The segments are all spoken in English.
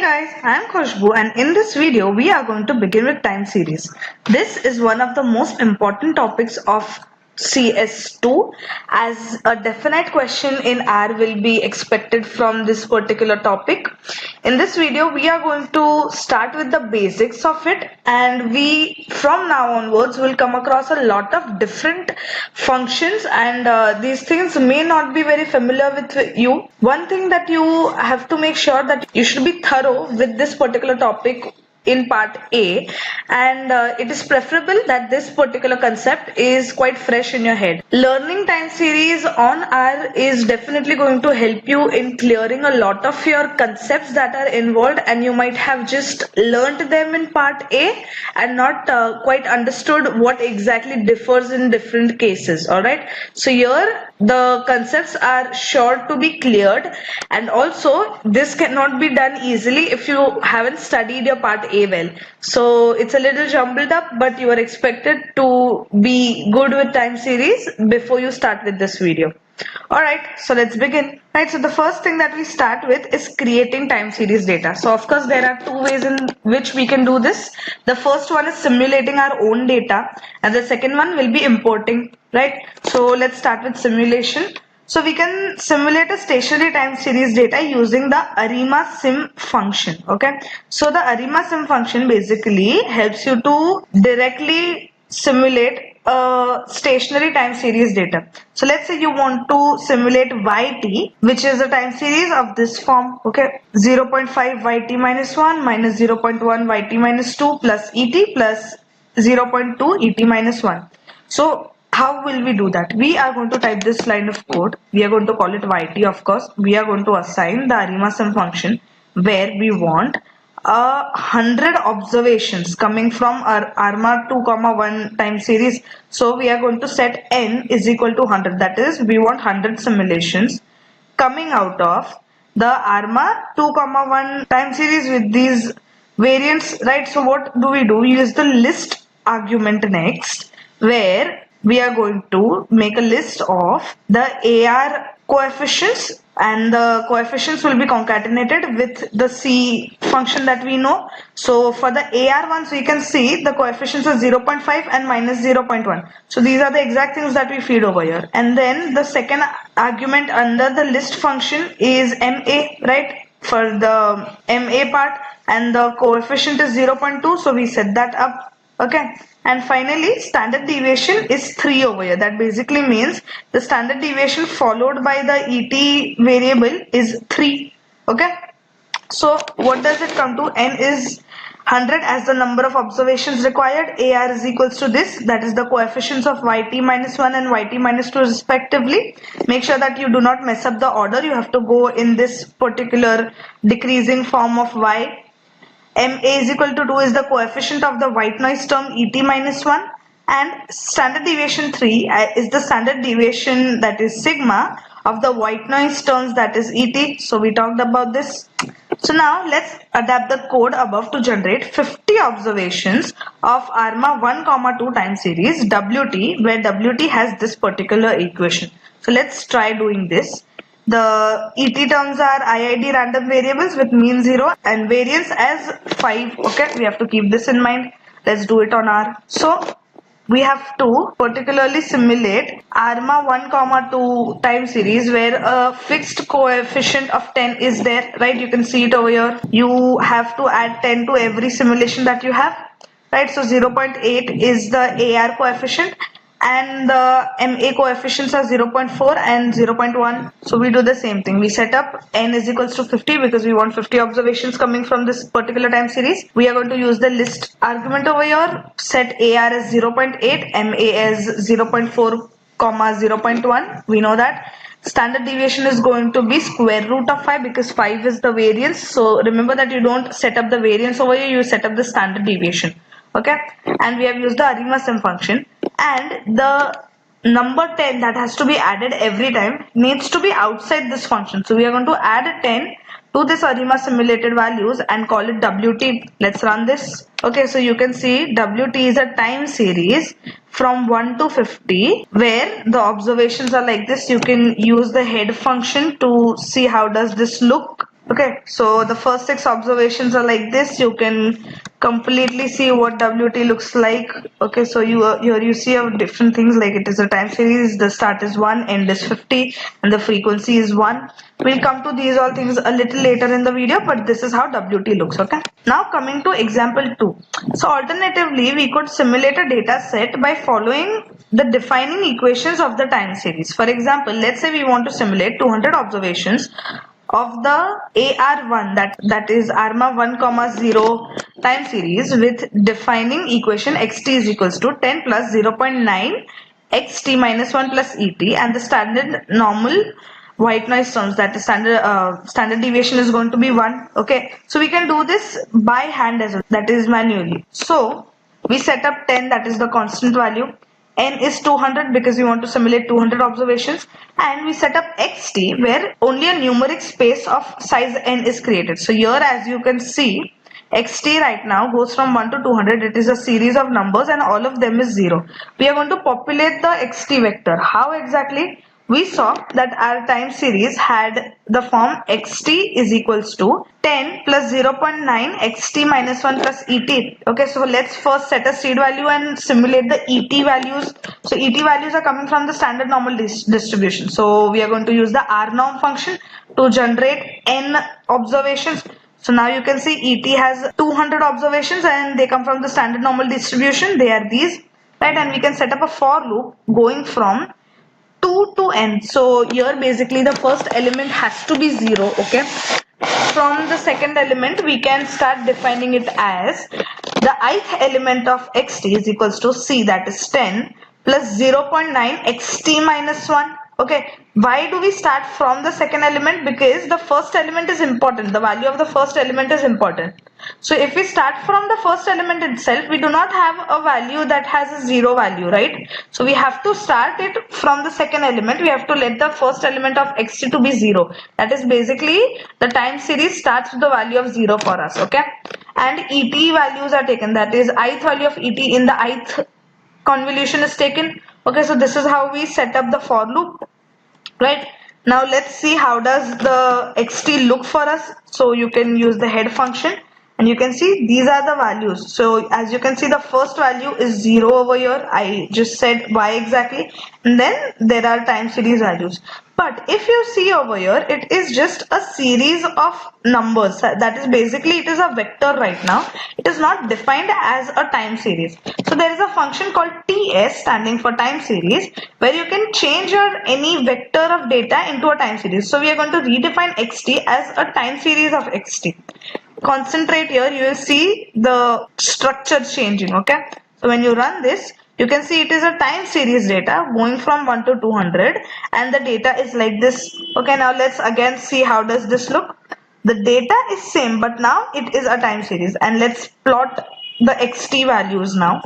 Guys, I am Khushbu and in this video we are going to begin with time series. This is one of the most important topics of CS2 as a definite question in R will be expected from this particular topic. In this video we are going to start with the basics of it, and we from now onwards will come across a lot of different functions, and these things may not be very familiar with you. One thing that you have to make sure that you should be thorough with this particular topic in part A, and it is preferable that this particular concept is quite fresh in your head. Learning time series on R is definitely going to help you in clearing a lot of your concepts that are involved, and you might have just learned them in part A and not quite understood what exactly differs in different cases. Alright, so here the concepts are sure to be cleared, and also this cannot be done easily if you haven't studied your part A well. So it's a little jumbled up, but you are expected to be good with time series before you start with this video. Alright, so let's begin. Right, so the first thing that we start with is creating time series data. So of course there are two ways in which we can do this. The first one is simulating our own data, and the second one will be importing. Right, so let's start with simulation. So we can simulate a stationary time series data using the ARIMA sim function. Okay, so the ARIMA sim function basically helps you to directly simulate a stationary time series data. So let's say you want to simulate YT, which is a time series of this form. Okay, 0.5 YT minus 1 minus 0.1 YT minus 2 plus ET plus 0.2 ET minus 1. So how will we do that? We are going to type this line of code. We are going to call it YT, of course. We are going to assign the ARIMA sim function where we want 100 observations coming from our ARMA 2,1 time series. So we are going to set n is equal to 100. That is, we want 100 simulations coming out of the ARMA 2,1 time series with these variants. Right, so what do? We use the list argument next, where we are going to make a list of the AR coefficients, and the coefficients will be concatenated with the C function that we know. So for the AR ones, we can see the coefficients are 0.5 and minus 0.1. So these are the exact things that we feed over here. And then the second argument under the list function is MA, right? For the MA part, and the coefficient is 0.2, so we set that up. Okay, and finally standard deviation is 3 over here. That basically means the standard deviation followed by the ET variable is 3. Okay, so what does it come to? N is 100 as the number of observations required. AR is equals to this, that is the coefficients of YT minus 1 and YT minus 2 respectively. Make sure that you do not mess up the order. You have to go in this particular decreasing form of Y. MA is equal to 2 is the coefficient of the white noise term ET minus 1, and standard deviation 3 is the standard deviation, that is sigma, of the white noise terms, that is ET. So we talked about this. So now let's adapt the code above to generate 50 observations of ARMA 1,2 time series WT, where WT has this particular equation. So let's try doing this. The ET terms are IID random variables with mean 0 and variance as 5. Okay, we have to keep this in mind. Let's do it on R. So we have to particularly simulate ARMA 1,2 time series where a fixed coefficient of 10 is there. Right, you can see it over here. You have to add 10 to every simulation that you have. Right, so 0.8 is the AR coefficient, and the MA coefficients are 0.4 and 0.1. So we do the same thing. We set up n is equals to 50 because we want 50 observations coming from this particular time series. We are going to use the list argument over here. Set AR as 0.8, MA as 0.4, 0.1. We know that. Standard deviation is going to be square root of 5 because 5 is the variance. So remember that you don't set up the variance over here, you set up the standard deviation. Okay, and we have used the ARIMA sim function, and the number 10 that has to be added every time needs to be outside this function. So we are going to add 10 to this ARIMA simulated values and call it WT. Let's run this. Okay, so you can see WT is a time series from 1 to 50 where the observations are like this. You can use the head function to see how does this look. Okay, so the first 6 observations are like this. You can completely see what WT looks like. Okay, so here you see different things, like it is a time series. The start is 1, end is 50, and the frequency is 1. We'll come to these all things a little later in the video, but this is how WT looks. Okay, now coming to example 2. So alternatively, we could simulate a data set by following the defining equations of the time series. For example, let's say we want to simulate 200 observations of the AR1, that is ARMA 1, 0 time series, with defining equation xt is equals to 10 plus 0.9 xt minus 1 plus et, and the standard normal white noise terms, that is standard deviation is going to be 1. Okay, so we can do this by hand as well, that is manually. So we set up 10, that is the constant value. N is 200 because we want to simulate 200 observations, and we set up xt where only a numeric space of size n is created. So here, as you can see, xt right now goes from 1 to 200. It is a series of numbers and all of them is 0. We are going to populate the xt vector. How exactly? We saw that our time series had the form xt is equals to 10 plus 0.9 xt minus 1 plus et. Okay, so let's first set a seed value and simulate the et values. So et values are coming from the standard normal distribution. So we are going to use the rnorm function to generate n observations. So now you can see ET has 200 observations and they come from the standard normal distribution. They are these, right? And we can set up a for loop going from 2 to n. So here basically the first element has to be 0. Okay, from the second element we can start defining it as the ith element of xt is equals to c, that is 10 plus 0.9 xt minus 1. Okay, why do we start from the second element? Because the first element is important, the value of the first element is important. So if we start from the first element itself, we do not have a value that has a 0 value, right? So we have to start it from the second element. We have to let the first element of xt to be 0. That is basically the time series starts with the value of 0 for us. Okay, and et values are taken, that is ith value of et in the ith convolution is taken. Okay, so this is how we set up the for loop, right? Now let's see how does the xt look for us. So you can use the head function and you can see these are the values. So as you can see, the first value is 0 over here. I just said why exactly, and then there are time series values. But if you see over here, it is just a series of numbers. That is basically, it is a vector right now. It is not defined as a time series. So there is a function called TS, standing for time series, where you can change your any vector of data into a time series. So we are going to redefine xt as a time series of xt. Concentrate here, you will see the structure changing. Okay, so when you run this, you can see it is a time series data going from 1 to 200 and the data is like this. Okay, now let's again see how does this look. The data is same, but now it is a time series, and let's plot the xt values now.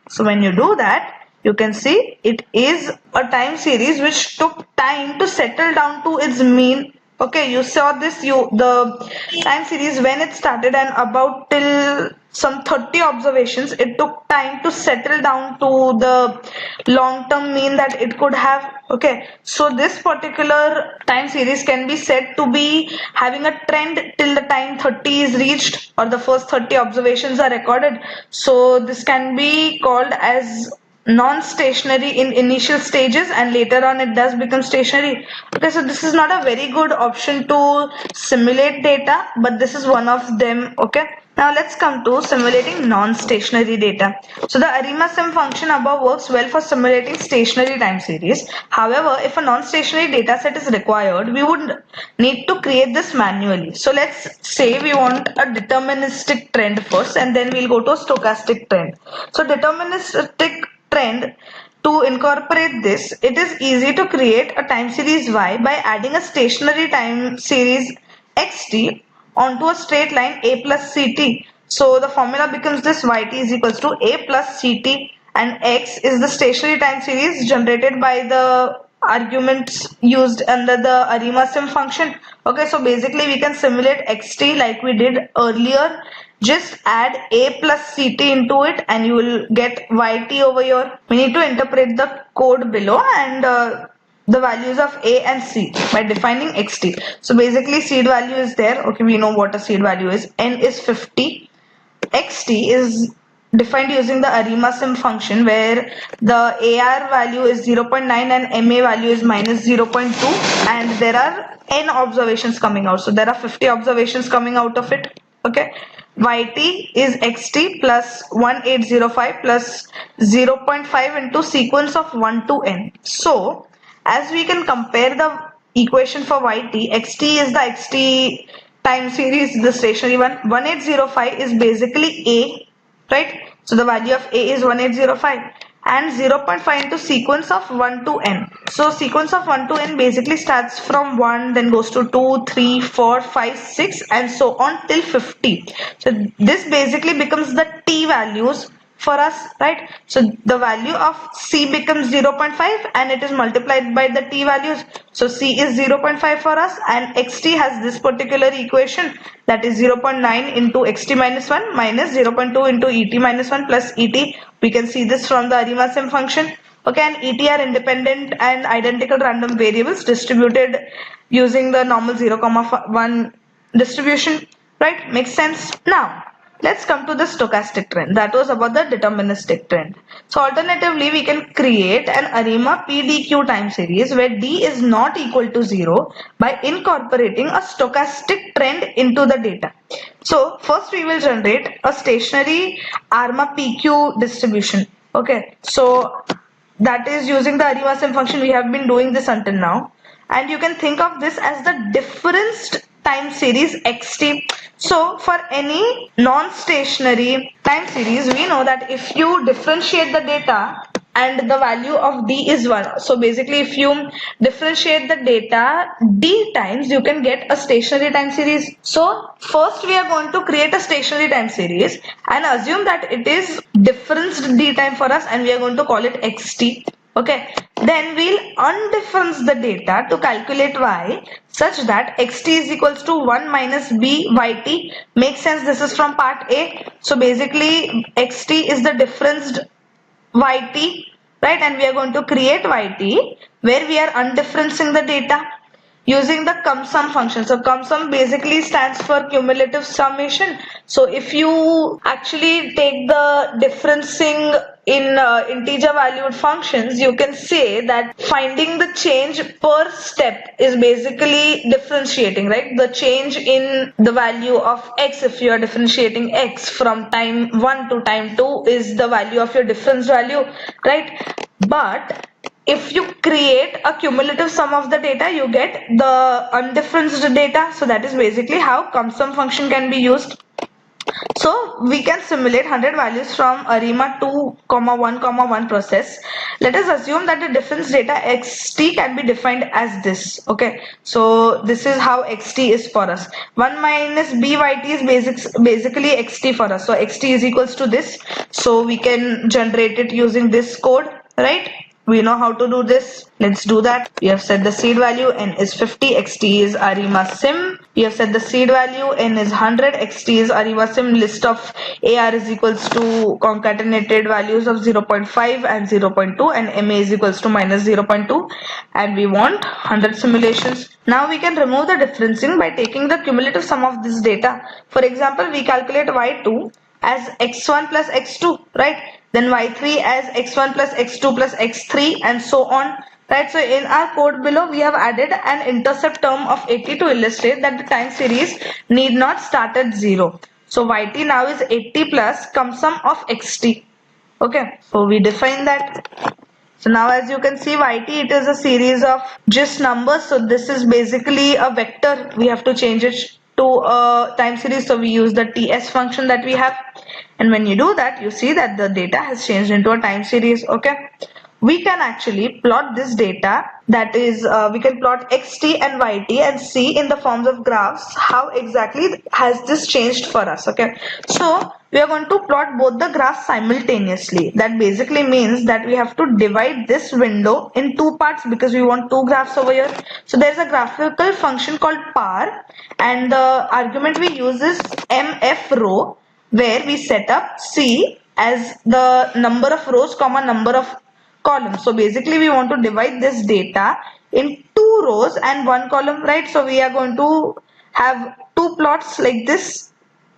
So when you do that, you can see it is a time series which took time to settle down to its mean. Okay, you saw this, the time series when it started and about till some 30 observations, it took time to settle down to the long term mean that it could have. Okay, so this particular time series can be said to be having a trend till the time 30 is reached or the first 30 observations are recorded. So this can be called as non-stationary in initial stages, and later on it does become stationary. Okay, so this is not a very good option to simulate data, but this is one of them. Okay, now let's come to simulating non-stationary data. So the ARIMA sim function above works well for simulating stationary time series. However, if a non-stationary data set is required, we would need to create this manually. So let's say we want a deterministic trend first, and then we'll go to a stochastic trend. So deterministic trend, to incorporate this, it is easy to create a time series y by adding a stationary time series xt onto a straight line a plus ct. So the formula becomes this: yt is equals to a plus ct, and x is the stationary time series generated by the arguments used under the ARIMA sim function. Okay, so basically we can simulate xt like we did earlier. Just add a plus ct into it and you will get yt over here. We need to interpret the code below, and the values of A and C by defining xt. So basically seed value is there. Okay, we know what a seed value is. N is 50. Xt is defined using the ARIMA-SIM function where the AR value is 0.9 and MA value is minus 0.2, and there are n observations coming out. So there are 50 observations coming out of it. Okay. Yt is xt plus 1805 plus 0.5 into sequence of 1 to n. So as we can compare the equation for yt, xt is the xt time series, the stationary one. 1805 is basically A, right? So the value of A is 1805 and 0.5 into sequence of 1 to n. So sequence of 1 to n basically starts from 1, then goes to 2, 3, 4, 5, 6 and so on till 50. So this basically becomes the t values for us, right? So the value of C becomes 0.5 and it is multiplied by the t values. So C is 0.5 for us and xt has this particular equation, that is 0.9 into xt minus 1 minus 0.2 into et minus 1 plus et. We can see this from the ARIMA-SIM function. Okay, and et are independent and identical random variables distributed using the normal 0,1 distribution, right? Makes sense. Now let's come to the stochastic trend. That was about the deterministic trend. So alternatively, we can create an ARIMA PDQ time series where D is not equal to 0 by incorporating a stochastic trend into the data. So first we will generate a stationary ARMA PQ distribution. Okay, so that is using the ARIMA-SIM function. We have been doing this until now. And you can think of this as the differenced time series xt. So for any non-stationary time series, we know that if you differentiate the data and the value of d is 1. So basically if you differentiate the data d times, you can get a stationary time series. So first we are going to create a stationary time series and assume that it is differenced d time for us and we are going to call it xt. Okay, then we'll undifference the data to calculate y such that xt is equals to 1 minus b yt. Makes sense, this is from part A. So basically xt is the differenced yt, right? And we are going to create yt where we are undifferencing the data using the cum-sum function. So cum-sum basically stands for cumulative summation. So if you actually take the differencing in integer valued functions, you can say that finding the change per step is basically differentiating, right? The change in the value of x, if you are differentiating x from time 1 to time 2, is the value of your difference value, right? But if you create a cumulative sum of the data, you get the undifferenced data. So that is basically how cum-sum function can be used. So we can simulate 100 values from ARIMA 2,1,1 process. Let us assume that the difference data xt can be defined as this. Okay, so this is how xt is for us. 1 minus byt is basically xt for us. So xt is equals to this. So we can generate it using this code, right? We know how to do this. Let's do that. We have set the seed value, n is 50, xt is ARIMA-SIM. We have set the seed value, n is 100, xt is ARIMA-SIM. List of AR is equals to concatenated values of 0.5 and 0.2 and MA is equals to minus 0.2, and we want 100 simulations. Now we can remove the differencing by taking the cumulative sum of this data. For example, we calculate y2 as x1 plus x2, right? Then y3 as x1 plus x2 plus x3 and so on, right? So in our code below, we have added an intercept term of 80 to illustrate that the time series need not start at 0. So yt now is 80 plus cum-sum of xt. Okay, so we define that. So now as you can see, yt, it is a series of just numbers. So this is basically a vector. We have to change it to a time series. So we use the ts function that we have. And when you do that, you see that the data has changed into a time series. Okay, we can actually plot this data, that is we can plot xt and yt and see in the forms of graphs how exactly has this changed for us. Okay, so we are going to plot both the graphs simultaneously. That basically means that we have to divide this window in two parts because we want two graphs over here. So there is a graphical function called par and the argument we use is mf row, where we set up C as the number of rows comma number of columns. So basically we want to divide this data in 2 rows and 1 column, right? So we are going to have 2 plots like this.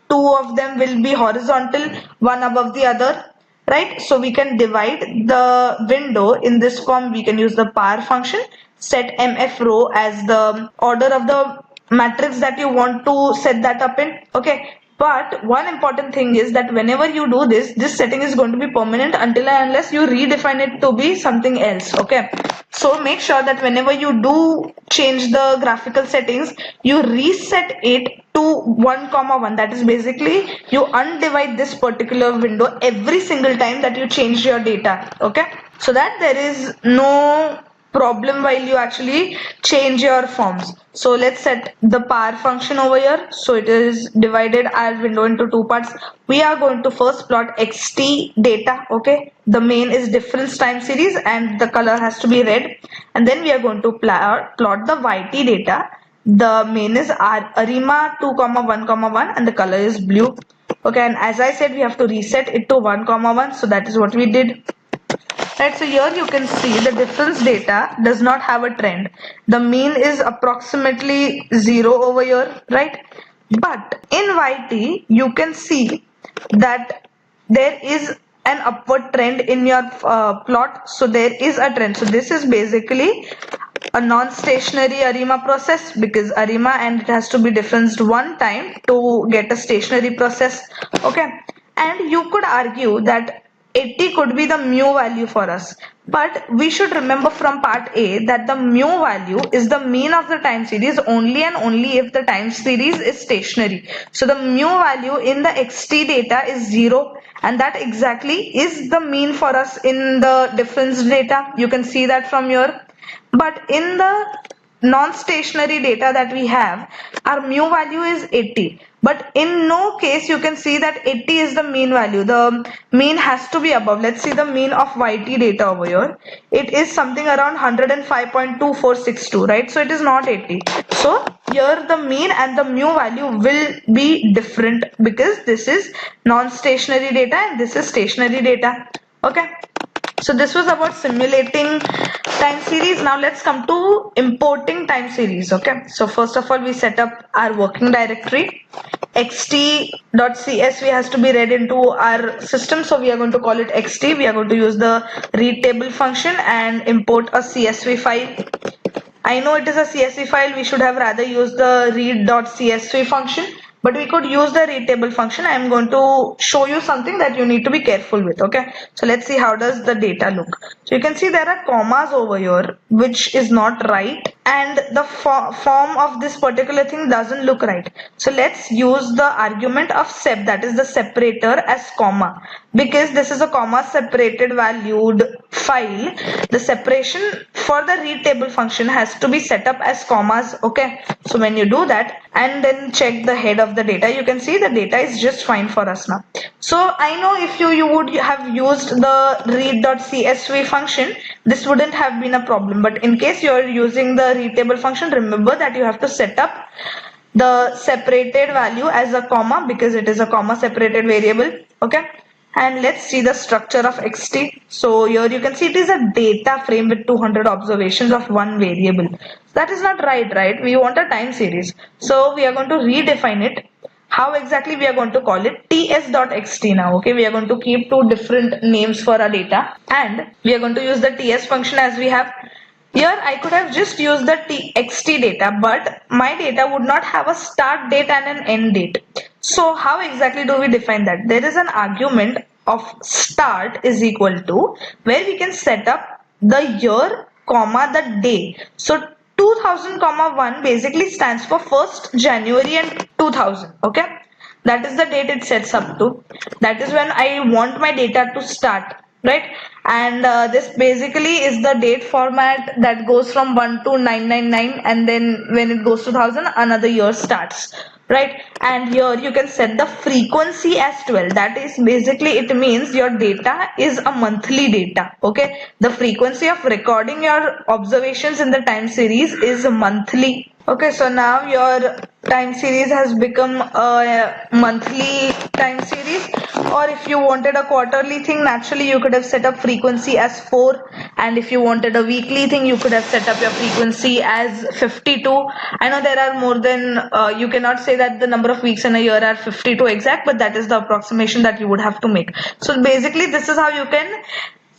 2 of them will be horizontal, one above the other, right? So we can divide the window in this form. We can use the power function, set mf row as the order of the matrix that you want to set that up in, okay? But one important thing is that whenever you do this, this setting is going to be permanent until and unless you redefine it to be something else, okay? So make sure that whenever you do change the graphical settings, you reset it to 1, 1. That is basically you undivide this particular window every single time that you change your data, okay? So that there is no problem while you actually change your forms. So let's set the power function over here. So it is divided our window into 2 parts. We are going to first plot xt data, okay? The main is difference time series and the color has to be red, and then we are going to plot the yt data. The main is arima 2, 1, 1 and the color is blue, okay? And as I said, we have to reset it to 1, 1, so that is what we did. Right, so here you can see the difference data does not have a trend. The mean is approximately 0 over here, right? But in YT, you can see that there is an upward trend in your plot. So there is a trend. So this is basically a non-stationary ARIMA process, because ARIMA and it has to be differenced one time to get a stationary process, okay? And you could argue that 80 could be the mu value for us, but we should remember from part A that the mu value is the mean of the time series only and only if the time series is stationary. So the mu value in the xt data is 0, and that exactly is the mean for us in the difference data. You can see that from here. But in the non-stationary data that we have, our mu value is 80. But in no case you can see that 80 is the mean value. The mean has to be above. Let's see the mean of YT data over here. It is something around 105.2462, right? So it is not 80. So here the mean and the mu value will be different because this is non-stationary data and this is stationary data. Okay. So this was about simulating time series. Now let's come to importing time series. Okay. So first of all, we set up our working directory. xt.csv has to be read into our system. So we are going to call it xt. We are going to use the read table function and import a CSV file. I know it is a CSV file. We should have rather used the read.csv function, but we could use the read table function. I am going to show you something that you need to be careful with. Okay, so let's see how does the data look. So you can see there are commas over here which is not right, and the form of this particular thing doesn't look right. So let's use the argument of sep, that is the separator, as comma, because this is a comma separated valued file. The separation for the read table function has to be set up as commas. Okay, so when you do that and then check the head of the data, you can see the data is just fine for us now. So I know if you would have used the read.csv function, this wouldn't have been a problem, but in case you are using the read table function, remember that you have to set up the separated value as a comma because it is a comma separated variable. Okay, and let's see the structure of xt. So here you can see it is a data frame with 200 observations of one variable. That is not right? We want a time series. So we are going to redefine it. How exactly we are going to call it? ts.xt now. Okay, we are going to keep two different names for our data, and we are going to use the ts function as we have. Here I could have just used the xt data, but my data would not have a start date and an end date. So how exactly do we define that? There is an argument of start is equal to where we can set up the year comma the day. So 2000 comma 1 basically stands for 1st January and 2000. Okay, that is the date it sets up to. That is when I want my data to start, right? And this basically is the date format that goes from 1 to 999, and then when it goes to 1000 another year starts, right? And here you can set the frequency as 12. That is basically, it means your data is a monthly data. Okay, the frequency of recording your observations in the time series is monthly. Okay, so now your time series has become a monthly time series, or if you wanted a quarterly thing, naturally you could have set up frequency as 4, and if you wanted a weekly thing, you could have set up your frequency as 52. I know there are more than, you cannot say that the number of weeks in a year are 52 exact, but that is the approximation that you would have to make. So basically this is how you can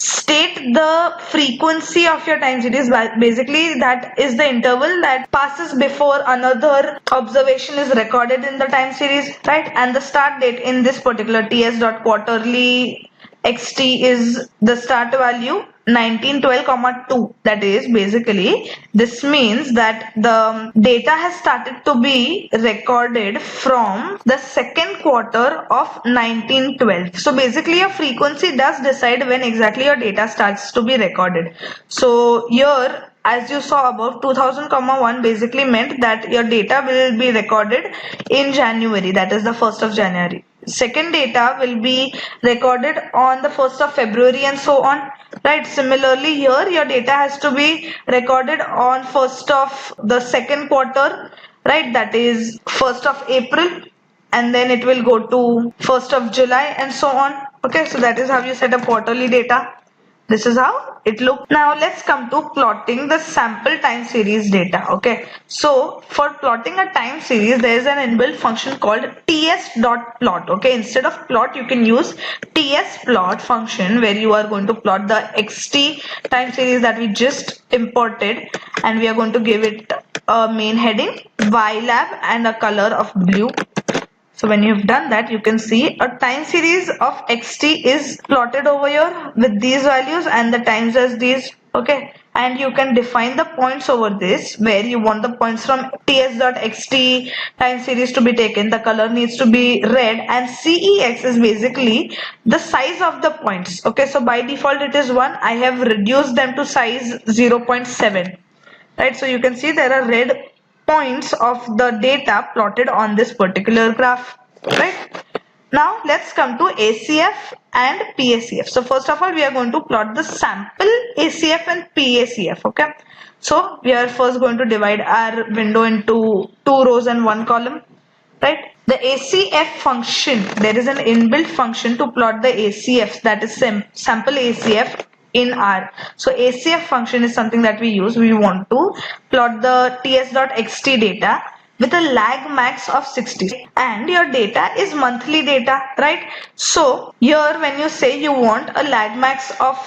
state the frequency of your time series. Basically that is the interval that passes before another observation is recorded in the time series, right? And the start date in this particular ts.quarterly xt is the start value 1912,2. That is basically, this means that the data has started to be recorded from the second quarter of 1912. So basically your frequency does decide when exactly your data starts to be recorded. So here, as you saw above, 2000,1 basically meant that your data will be recorded in January, that is the 1st of January. Second data will be recorded on the 1st of February and so on, right? Similarly here your data has to be recorded on 1st of the second quarter, right? That is 1st of April, and then it will go to 1st of July and so on. Okay, so that is how you set up quarterly data. This is how it looks. Now let's come to plotting the sample time series data. Okay, so for plotting a time series, there is an inbuilt function called ts.plot. Okay, instead of plot, you can use tsplot function, where you are going to plot the xt time series that we just imported, and we are going to give it a main heading ylab and a color of blue. So when you've done that, you can see a time series of xt is plotted over here with these values and the times as these. Okay, and you can define the points over this, where you want the points from ts.xt time series to be taken. The color needs to be red, and cex is basically the size of the points. Okay, so by default it is 1. I have reduced them to size 0.7. Right, so you can see there are red points of the data plotted on this particular graph, right? Now let's come to ACF and PACF. So first of all, we are going to plot the sample ACF and PACF. Okay, so we are first going to divide our window into 2 rows and 1 column, right? The ACF function, there is an inbuilt function to plot the ACFs, that is sample ACF in R. So ACF function is something that we use. We want to plot the ts.xt data with a lag max of 60, and your data is monthly data, right? So here when you say you want a lag max of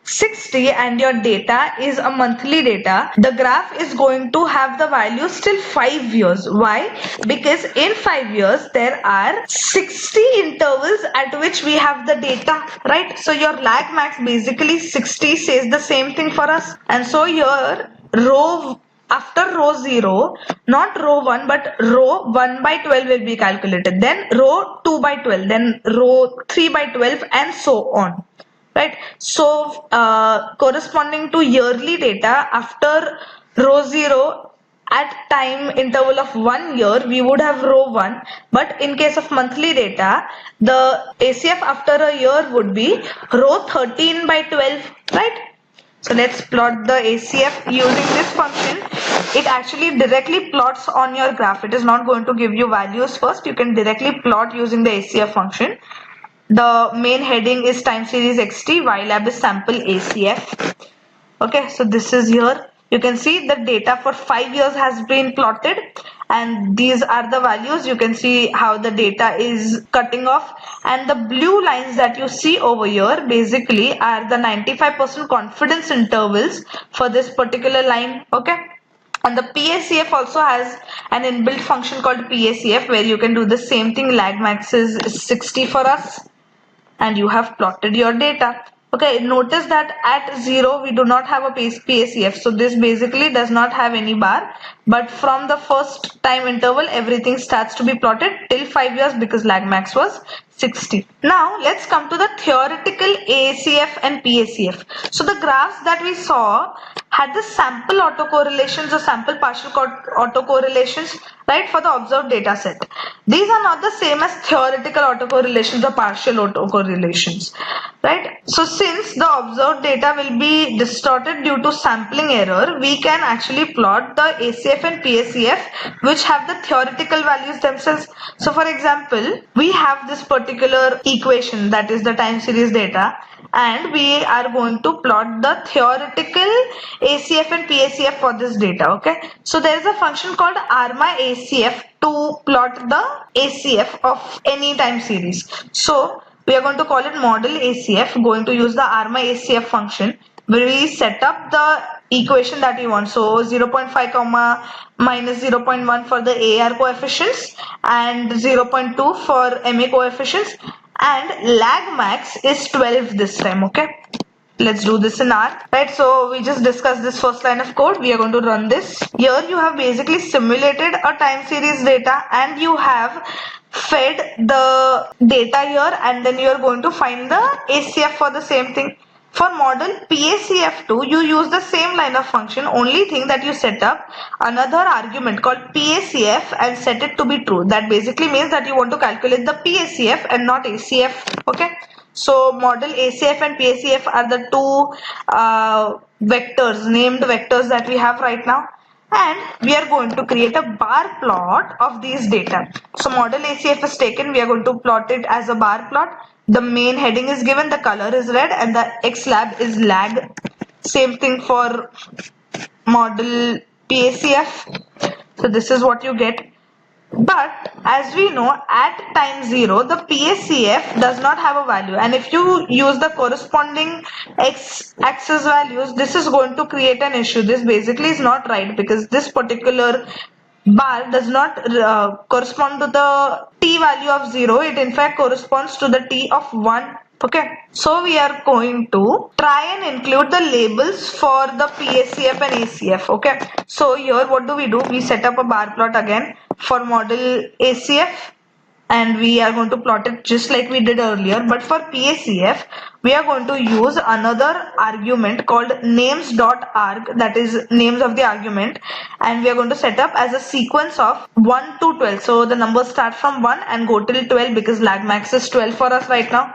60 and your data is a monthly data, the graph is going to have the value still 5 years. Why? Because in 5 years there are 60 intervals at which we have the data, right? So your lag max basically 60 says the same thing for us. And so here row after row 0, not row 1 but row 1 by 12 will be calculated, then row 2 by 12, then row 3 by 12 and so on. Right, so corresponding to yearly data, after row 0 at time interval of 1 year we would have row 1, but in case of monthly data the ACF after a year would be row 13 by 12, right? So let's plot the ACF using this function. It actually directly plots on your graph. It is not going to give you values first. You can directly plot using the ACF function. The main heading is time series xt, ylab is sample ACF. Okay, so this is here. You can see the data for 5 years has been plotted, and these are the values. You can see how the data is cutting off, and the blue lines that you see over here basically are the 95% confidence intervals for this particular line. Okay, and the PACF also has an inbuilt function called PACF, where you can do the same thing. Lag max is 60 for us, and you have plotted your data. Okay, notice that at 0 we do not have a PACF, so this basically does not have any bar, but from the first time interval everything starts to be plotted till 5 years because lag max was 60. Now let's come to the theoretical ACF and PACF. So the graphs that we saw had the sample autocorrelations or sample partial autocorrelations, right, for the observed data set. These are not the same as theoretical autocorrelations or partial autocorrelations, right? So since the observed data will be distorted due to sampling error, we can actually plot the ACF and PACF which have the theoretical values themselves. So for example, we have this particular equation, that is the time series data, and we are going to plot the theoretical ACF and PACF for this data. Okay, so there is a function called ARMA ACF to plot the ACF of any time series. So we are going to call it model ACF, going to use the ARMA ACF function where we set up the equation that we want. So 0.5 comma minus 0.1 for the AR coefficients and 0.2 for MA coefficients, and lag max is 12 this time. Okay, let's do this in R. Right, so we just discussed this first line of code. We are going to run this. Here you have basically simulated a time series data and you have fed the data here, and then you are going to find the ACF for the same thing. For model PACF2, you use the same line of function, only thing that you set up another argument called PACF and set it to be true. That basically means that you want to calculate the PACF and not ACF. Okay. So model ACF and PACF are the two vectors, named vectors that we have right now. And we are going to create a bar plot of these data. So model ACF is taken, we are going to plot it as a bar plot. The main heading is given, the color is red, and the X lab is lag. Same thing for model PACF. So this is what you get. But as we know, at time 0, the PACF does not have a value, and if you use the corresponding x-axis values, this is going to create an issue. This basically is not right because this particular bar does not correspond to the t value of 0. It in fact corresponds to the t of 1. Okay, so we are going to try and include the labels for the PACF and ACF. Okay, so here what do? We set up a bar plot again for model ACF, and we are going to plot it just like we did earlier. But for PACF, we are going to use another argument called names.arg, that is names of the argument, and we are going to set up as a sequence of 1 to 12. So the numbers start from 1 and go till 12 because lag max is 12 for us right now.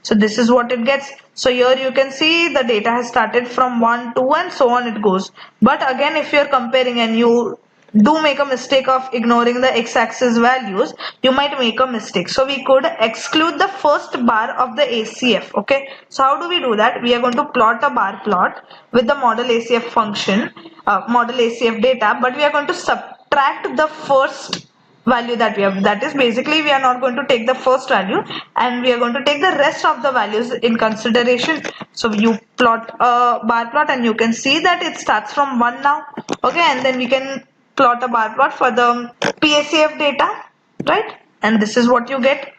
So this is what it gets. So here you can see the data has started from 1, 2 and so on it goes. But again, if you are comparing and you do make a mistake of ignoring the x-axis values, you might make a mistake. So we could exclude the first bar of the ACF. Okay, so how do we do that? We are going to plot a bar plot with the model ACF function, model ACF data, but we are going to subtract the first value that we have. That is basically we are not going to take the first value and we are going to take the rest of the values in consideration. So you plot a bar plot and you can see that it starts from 1 now. Okay, and then we can plot a bar plot for the PACF data, right? And this is what you get.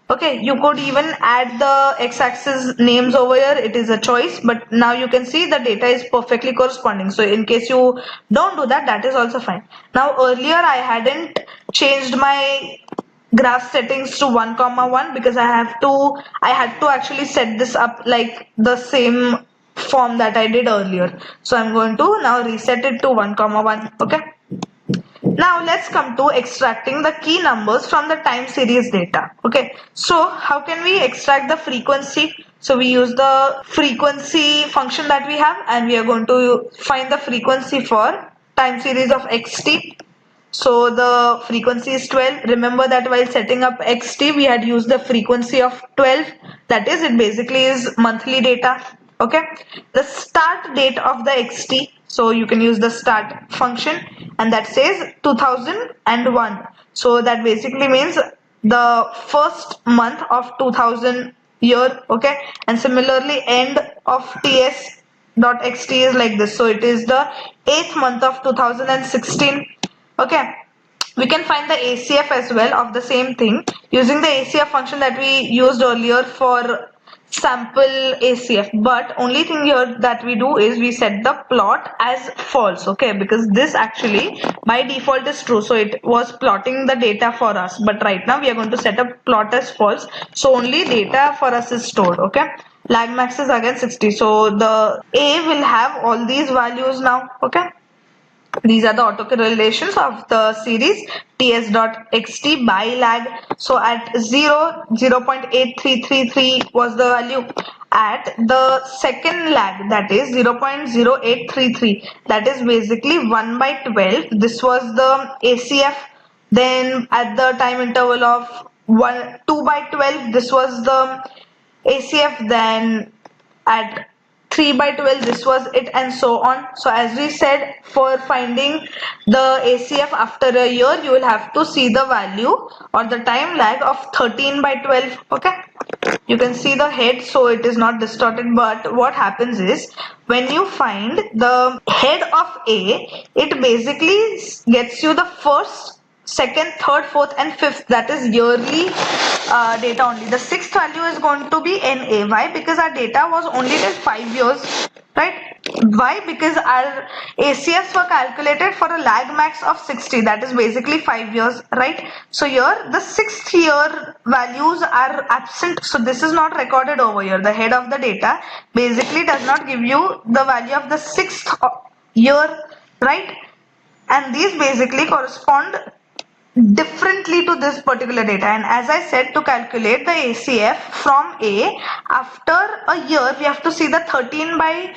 Okay, you could even add the x-axis names over here. It is a choice, but now you can see the data is perfectly corresponding. So in case you don't do that, that is also fine. Now earlier I hadn't changed my graph settings to 1, 1 because I had to actually set this up like the same form that I did earlier. So I'm going to now reset it to 1, 1. Okay. Now let's come to extracting the key numbers from the time series data. Okay, so how can we extract the frequency? So we use the frequency function that we have and we are going to find the frequency for time series of xt. So the frequency is 12. Remember that while setting up xt we had used the frequency of 12. That is, it basically is monthly data. Okay, the start date of the xt, so you can use the start function and that says 2001. So that basically means the first month of 2000 year. Okay, and similarly end of ts.xt is like this, so it is the 8th month of 2016. Okay, we can find the ACF as well of the same thing using the ACF function that we used earlier for sample ACF, but only thing here that we do is we set the plot as false, okay, because this actually by default is true, so it was plotting the data for us, but right now we are going to set a plot as false, so only data for us is stored, okay. Lag max is again 60, so the A will have all these values now, okay. These are the autocorrelations of the series ts.xt by lag. So at 0.8333 was the value. At the second lag, that is 0.0833, that is basically 1 by 12. This was the ACF. Then at the time interval of 2 by 12, this was the ACF. Then at 3 by 12 this was it, and so on. So as we said, for finding the ACF after a year, you will have to see the value or the time lag of 13 by 12, okay. You can see the head, so it is not distorted, but what happens is when you find the head of A, it basically gets you the first, second, third, fourth and fifth, that is yearly data only. The sixth value is going to be NA. Why? Because our data was only till 5 years, right? Why? Because our ACFs were calculated for a lag max of 60, that is basically 5 years, right? So here the 6th year values are absent, so this is not recorded over here. The head of the data basically does not give you the value of the 6th year, right? And these basically correspond differently to this particular data. And as I said, to calculate the ACF from A, after a year we have to see the 13 by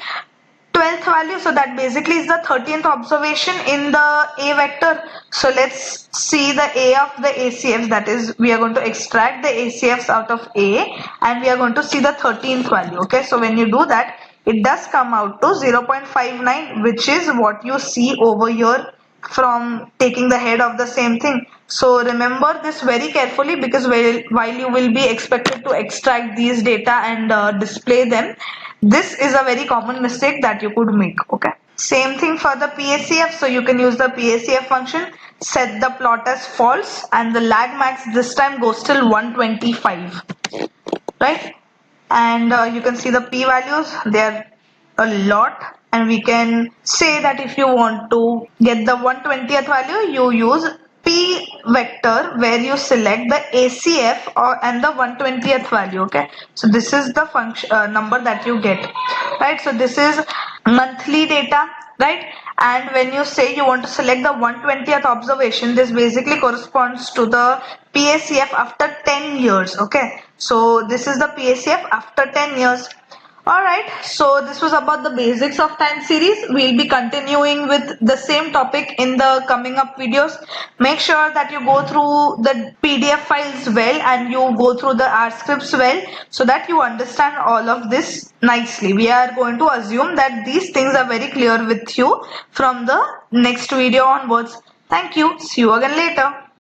12th value, so that basically is the 13th observation in the A vector. So let's see the A of the ACFs, that is we are going to extract the ACFs out of A and we are going to see the 13th value, okay. So when you do that, it does come out to 0.59, which is what you see over here from taking the head of the same thing. So remember this very carefully, because while you will be expected to extract these data and display them, this is a very common mistake that you could make, okay. Same thing for the PACF, so you can use the PACF function, set the plot as false, and the lag max this time goes till 125, right? And you can see the p values, they are a lot, and we can say that if you want to get the 120th value, you use p vector where you select the ACF and the 120th value, okay. So this is the function number that you get, right? So this is monthly data, right? And when you say you want to select the 120th observation, this basically corresponds to the PACF after 10 years, okay. So this is the PACF after 10 years. Alright, so this was about the basics of time series. We'll be continuing with the same topic in the coming up videos. Make sure that you go through the PDF files well and you go through the R scripts well, so that you understand all of this nicely. We are going to assume that these things are very clear with you from the next video onwards. Thank you. See you again later.